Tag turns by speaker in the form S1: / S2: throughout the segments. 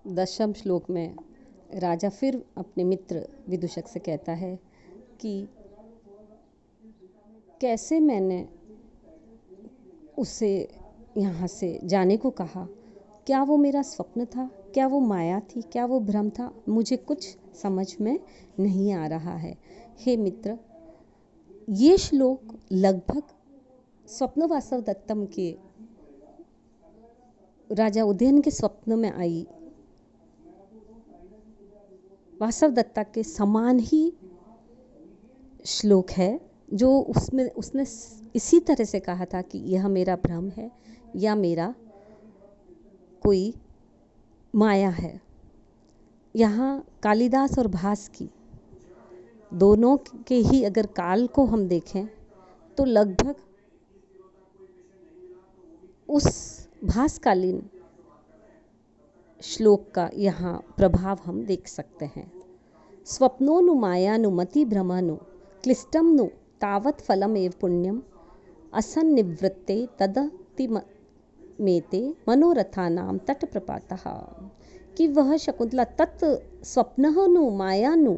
S1: 10वें श्लोक में राजा फिर अपने मित्र विदूषक से कहता है कि कैसे मैंने उसे यहाँ से जाने को कहा, क्या वो मेरा स्वप्न था, क्या वो माया थी, क्या वो भ्रम था, मुझे कुछ समझ में नहीं आ रहा है। हे मित्र, ये श्लोक लगभग स्वप्न वासव दत्तम के राजा उदयन के स्वप्न में आई वासव दत्ता के समान ही श्लोक है, जो उसमें उसने इसी तरह से कहा था कि यह मेरा भ्रम है या मेरा कोई माया है। यहाँ कालिदास और भास की दोनों के ही अगर काल को हम देखें तो लगभग उस भासकालीन श्लोक का यहाँ प्रभाव हम देख सकते हैं। स्वप्नोनु मायानु मति भ्रमनु क्लिष्टम नु तावत् फलम एव पुण्यम असन्निवृत्ते तदति मेते मनोरथानाम तट प्रपातः। कि वह शकुंतला तत् स्वप्नः नु मायानु,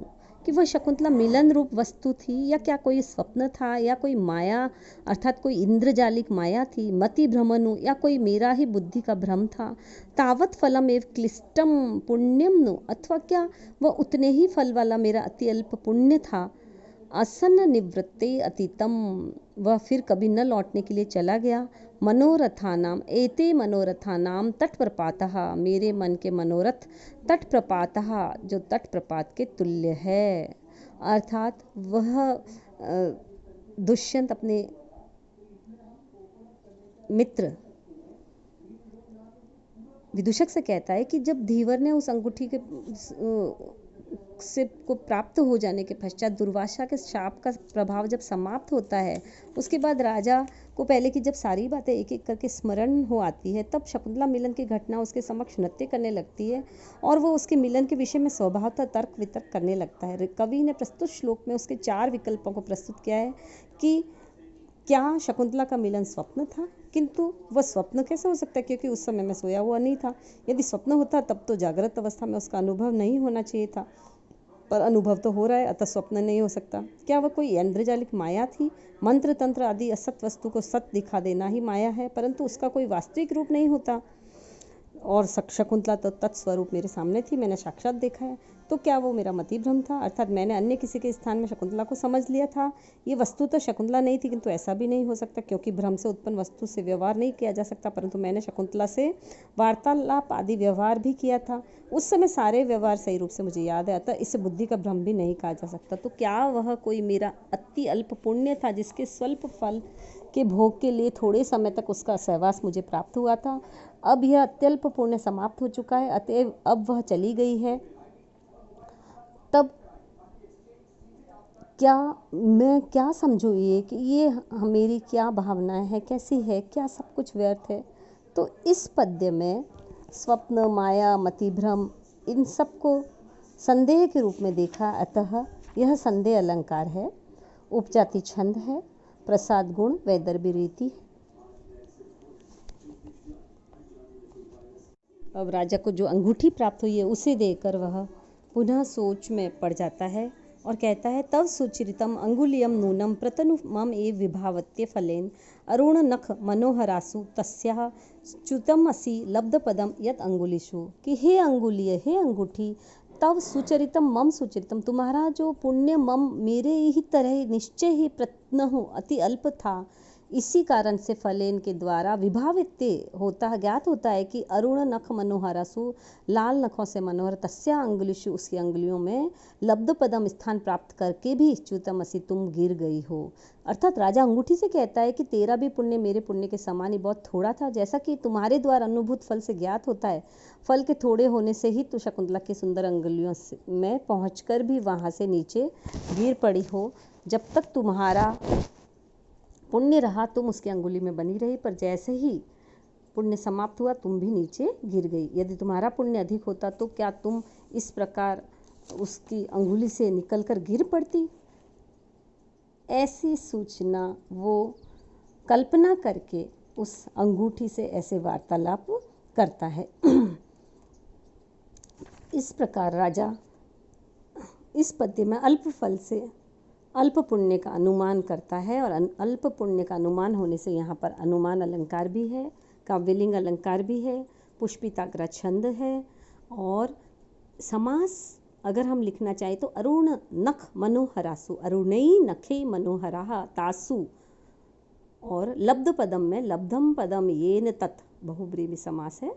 S1: कि वह शकुंतला मिलन रूप वस्तु थी या क्या कोई स्वप्न था या कोई माया अर्थात कोई इंद्रजालिक माया थी, मति भ्रमनु या कोई मेरा ही बुद्धि का भ्रम था, तावत फलम एव क्लिष्टम पुण्यम नु, अथवा क्या वह उतने ही फल वाला मेरा अति अल्प पुण्य था, असन्न निवृत्ते अतीतम, वह फिर कभी न लौटने के लिए चला गया, मनोरथानाम एते मनोरथानाम तट प्रपातः, मेरे मन के मनोरथ तट प्रपातः, जो तट प्रपात के तुल्य है। अर्थात वह दुष्यंत अपने मित्र विदूषक से कहता है कि जब धीवर ने उस अंगूठी के से को प्राप्त हो जाने के पश्चात दुर्वासा के शाप का प्रभाव जब समाप्त होता है, उसके बाद राजा को पहले की जब सारी बातें एक एक करके स्मरण हो आती है, तब शकुंतला मिलन की घटना उसके समक्ष नृत्य करने लगती है और वो उसके मिलन के विषय में स्वभावतः तर्क वितर्क करने लगता है। कवि ने प्रस्तुत श्लोक में उसके 4 विकल्पों को प्रस्तुत किया है कि क्या शकुंतला का मिलन स्वप्न था, किंतु वह स्वप्न कैसे हो सकता है, क्योंकि उस समय में सोया हुआ नहीं था। यदि स्वप्न होता तब तो जागृत अवस्था में उसका अनुभव नहीं होना चाहिए था, पर अनुभव तो हो रहा है, अतः स्वप्न नहीं हो सकता। क्या वह कोई इंद्रजालिक माया थी? मंत्र तंत्र आदि असत वस्तु को सत दिखा देना ही माया है, परंतु उसका कोई वास्तविक रूप नहीं होता। और शकुंतला तो तत्स्वरूप मेरे सामने थी, मैंने साक्षात देखा है, तो क्या वो मेरा मति भ्रम था, अर्थात मैंने अन्य किसी के स्थान में शकुंतला को समझ लिया था। ये वस्तु तो शकुंतला नहीं थी, किंतु ऐसा भी नहीं हो सकता क्योंकि भ्रम से उत्पन्न वस्तु से व्यवहार नहीं किया जा सकता, परंतु मैंने शकुंतला से वार्तालाप आदि व्यवहार भी किया था। उस समय सारे व्यवहार सही रूप से मुझे याद है, अतः इसे बुद्धि का भ्रम भी नहीं कहा जा सकता। तो क्या वह कोई मेरा अति अल्प पुण्य था जिसके स्वल्प फल के भोग के लिए थोड़े समय तक उसका सहवास मुझे प्राप्त हुआ था? अब यह अत्यल्प पुण्य समाप्त हो चुका है, अतएव अब वह चली गई है, तब क्या मैं क्या समझूँ ये कि ये मेरी क्या भावनाएं हैं, कैसी है, क्या सब कुछ व्यर्थ है? तो इस पद्य में स्वप्न, माया, मति भ्रम, इन सब को संदेह के रूप में देखा, अतः यह संदेह अलंकार है, उपजाति छंद है, प्रसाद गुण वैदर्भी रीति। अब राजा को जो अंगूठी प्राप्त हुई है उसे देकर वह पुनः सोच में पड़ जाता है और कहता है, तव सुचरितम अंगुलियम नूनम प्रतनु मम एव विभावत्य फलेन अरुण नख मनोहरासु तस्याः च्युतम असि लब्ध पदम यत अंगुलिषु। कि हे अंगुलीय, हे अंगूठी, तव सुचरितम मम सुचरितम, तुम्हारा जो पुण्य मम मेरे ही तरह निश्चय ही प्रत्न अति अल्प था, इसी कारण से फलेन के द्वारा विभावित होता ज्ञात होता है कि अरुण नख मनोहरासु, लाल नखों से मनोहर, तस्या अंगुलिशु, उसकी अंगुलियों में लब्ध पदम स्थान प्राप्त करके भी च्युतमसि, तुम गिर गई हो। अर्थात राजा अंगूठी से कहता है कि तेरा भी पुण्य मेरे पुण्य के समान ही बहुत थोड़ा था, जैसा कि तुम्हारे द्वारा अनुभूत फल से ज्ञात होता है। फल के थोड़े होने से ही तो शकुंतला की सुंदर अंगुलियों में पहुंचकर भी वहां से नीचे गिर पड़ी हो। जब तक तुम्हारा पुण्य रहा तुम उसकी अंगुली में बनी रही, पर जैसे ही पुण्य समाप्त हुआ तुम भी नीचे गिर गई। यदि तुम्हारा पुण्य अधिक होता तो क्या तुम इस प्रकार उसकी अंगुली से निकलकर गिर पड़ती? ऐसी सूचना वो कल्पना करके उस अंगूठी से ऐसे वार्तालाप करता है। इस प्रकार राजा इस पद्य में अल्प फल से अल्प पुण्य का अनुमान करता है, और अल्प पुण्य का अनुमान होने से यहाँ पर अनुमान अलंकार भी है, काव्यलिंग अलंकार भी है, पुष्पिताग्र छंद है, और समास अगर हम लिखना चाहें तो अरुण नख मनोहरासु, अरुणई नखे मनोहरा तासु, और लब्ध पदम में लब्धम पदम येन तत् बहुब्रीहि समास है,